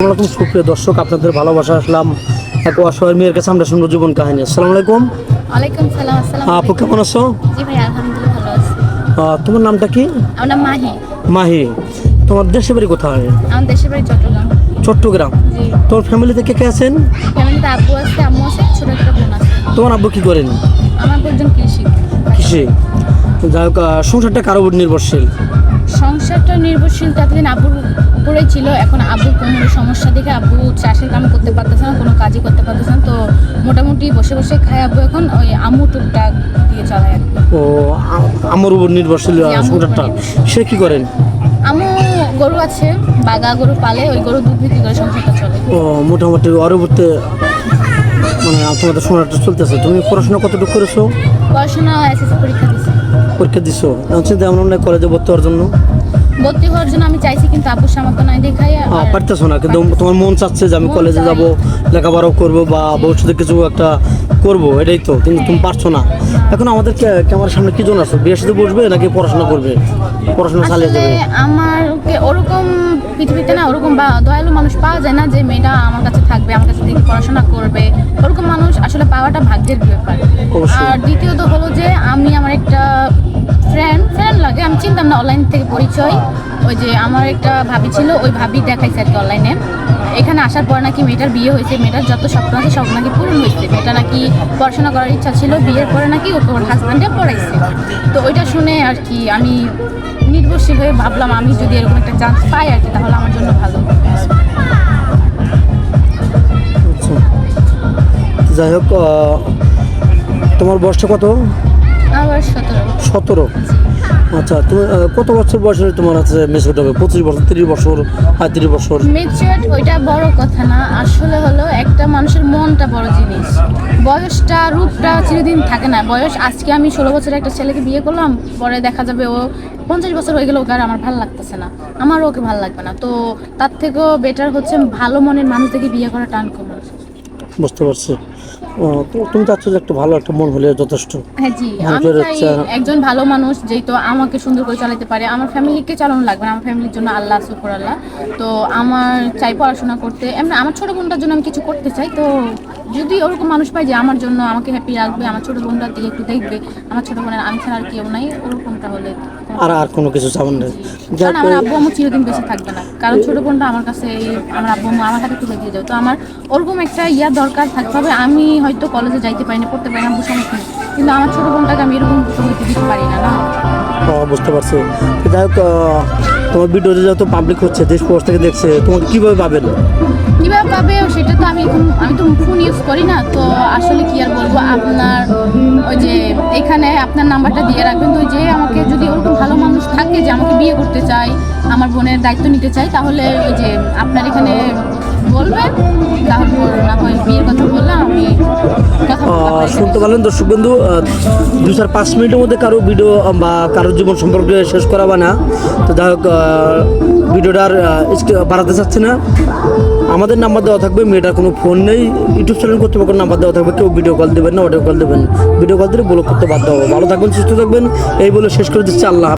আসসালামু আলাইকুম সুপ্রিয় দর্শক, আপনাদের ভালোবাসা আসলাম এক অসহায় মেয়ের কাছে। আমরা শুনবো জীবন কাহিনী। আসসালামু আলাইকুম। ওয়ালাইকুম সালাম। আসসালামু আপু কেমন আছো? জি ভাই, আলহামদুলিল্লাহ ভালো আছি। তোমার নামটা কি? আমার নাম মাহি। মাহি। তোমার দেশের বাড়ি কোথায়? আমার দেশের বাড়ি চট্টগ্রাম। চট্টগ্রাম। জি। তোমার ফ্যামিলিতে কে কে আছেন? ফ্যামিলিতে আব্বু আছে, আম্মু আছে, ছোট একটা বোন আছে। তোমার আব্বু কি করেন? আমার একজন কৃষি। কৃষি। যাই হোক, সংসারটা কারো উপর নির্ভরশীল? সংসারটা নির্ভরশীল এতদিন আব্বুর উপরেই ছিল। এখন আব্বুর কোমরের সমস্যা দেখে আব্বু চাষের কাম করতে পারতেছে না, কোনো কাজই করতে পারতেছে না। তো মোটামুটি বসে বসে খায় আব্বু এখন। ওই আম্মু টুকটাক দিয়ে চালায় আর কি। ও, আমার উপর নির্ভরশীল জি, আম্মুর উপর সংসারটা। সে কি করেন? আম্মু গরু আছে, বাগা গরু পালে, ওই গরু দুধ বিক্রি করে সংসারটা চলে। ও, মোটামুটি ওর উপরতে মানে তোমাদের সংসারটা চলতেছে। তুমি পড়াশোনা কতটুকু করেছো? পড়াশোনা এসএসসি পরীক্ষা দিছি। পরীক্ষা দিছো? চিন্তা এমন নয় কলেজে ভর্তি হওয়ার জন্য? ভর্তি হওয়ার জন্য আমি চাইছি, কিন্তু আব্বুর সামর্থ্য নাই দেখাই পারতেছো না, কিন্তু তোমার মন চাচ্ছে যে আমি কলেজে যাব, লেখাপড়াও করবো বা ভবিষ্যতে কিছু একটা করব, এটাই তো। কিন্তু তুমি পারছো না। এখন আমাদের ক্যামেরার সামনে কি জন্য আসো? বিয়ের সাথে বসবে নাকি পড়াশোনা করবে? পড়াশোনা চালিয়ে আসলে যাবে? আমার ওরকম পৃথিবীতে না ওরকম বা দয়ালু মানুষ পাওয়া যায় না যে মেয়েটা আমার কাছে থাকবে, আমার কাছে থেকে পড়াশোনা করবে। ওরকম মানুষ আসলে পাওয়াটা ভাগ্যের ব্যাপার। অবশ্যই। আর দ্বিতীয়ত হলো যে আমি আমার একটা ফ্রেন্ড লাগে, আমি চিনতাম না, অনলাইন থেকে পরিচয়। ওই যে আমার একটা ভাবি ছিল, ওই ভাবি দেখাইছে আর কি অনলাইনে। এখানে আসার পর নাকি মেয়েটার বিয়ে হয়েছে, মেয়েটার যত স্বপ্ন আছে সব নাকি পূরণ হয়েছে। মেয়েটা নাকি পড়াশোনা করার ইচ্ছা ছিল, বিয়ের পরে নাকি ওকে ওর হাজব্যান্ডে পড়াইছে। তো ওইটা শুনে আর কি আমি নির্ভরশীল হয়ে ভাবলাম আমি যদি এরকম একটা চান্স পাই আর কি, তাহলে আমার জন্য ভালো। আচ্ছা, যাই হোক, তোমার বয়সটা কত? আমার 17। 17? আচ্ছা, তুমি কত বছর বয়সে তোমার হচ্ছে মেচুর হবে? 25 বছর, 30 বছর, 35 বছর? ম্যাচিউরড ওইটা বড় কথা না, আসলে হলো একটা মানুষের মনটা বড় জিনিস। বয়সটা রূপটা চিরদিন থাকে না। বয়স আজকে আমি 16 বছরের একটা ছেলেকে বিয়ে করলাম, পরে দেখা যাবে ও 50 বছর হয়ে গেল, ওকে আর আমার ভালো লাগতেছে না, আমারও ওকে ভালো লাগবে না। তো তার থেকেও বেটার হচ্ছে ভালো মনের মানুষ থেকে বিয়ে করা টান কম। বুঝতে পারছি। তো তুমি চাচ্ছ যে একটা ভালো একটা মন হলে যথেষ্ট? হ্যাঁ জি, আমি চাই একজন ভালো মানুষ যেই তো আমাকে সুন্দর করে চালাতে পারে। আমার ফ্যামিলিকে চালানো লাগবে না, আমার ফ্যামিলির জন্য আল্লাহ শুকর আল্লাহ। তো আমার চাই পড়াশোনা করতে, এমনি আমার ছোটো বোনটার জন্য আমি কিছু করতে চাই। তো যদি ওরকম মানুষ পাই যে আমার জন্য আমাকে হ্যাপি রাখবে, আমার ছোটো বোনটার দিকে একটু দেখবে, আমার ছোটো বোনের আমি ছাড়া আর কেউ নাই, ওরকমটা হলে আর কোনো কিছু চাবেন না? কারণ আমার আব্বু আম্মু চিরদিন বেশি থাকবে না, কারণ ছোটো বোনটা আমার কাছে আমার আব্বু আম্মু আমার হাতে তুলে দিয়ে যাও। তো আমার ওরকম একটা দরকার থাকতে হবে। আমি হয়তো কলেজে যাইতে পারি না, পড়তে পারি না, সমস্যা নেই, কিন্তু আমার ছোটো বোনটাকে আমি এরকম হইতে দিতে পারি না। না, বুঝতে পারছি। যাই হোক, তোমার ভিডিওটা যত পাবলিক হচ্ছে, দেশ প্রবাস থেকে দেখছে, তোমাকে কীভাবে পাবেন? কীভাবে পাবে সেটা তো আমি তো ফোন ইউজ করি না। তো আসলে কি আর বলবো, আপনার ওই যে এখানে আপনার নাম্বারটা দিয়ে রাখবেন। তো যে আমাকে যদি ওরকম ভালো মানুষ থাকে যে আমাকে বিয়ে করতে চায়, আমার বোনের দায়িত্ব নিতে চায়, তাহলে ওই যে আপনার এখানে বলবেন, তারপর না হয় বিয়ের কথা বললে আমি শুনতে পারলেন দর্শক বন্ধু। 2-5 মিনিটের মধ্যে কারো ভিডিও বা কারোর জীবন সম্পর্কে শেষ করাবা না। তো যাই হোক, ভিডিওটা আর বাড়াতে চাচ্ছি না। আমাদের নাম্বার দেওয়া থাকবে, মেয়েটার কোনো ফোন নেই। ইউটিউব চ্যানেল কর্তৃপক্ষের নাম্বার দেওয়া থাকবে, কেউ ভিডিও কল দেবেন না, অডিও কল দেবেন। ভিডিও কল দিলে ব্লক করতে বাধ্য হবে। ভালো থাকবেন, সুস্থ থাকবেন, এই বলে শেষ করে দিচ্ছি। আল্লাহ।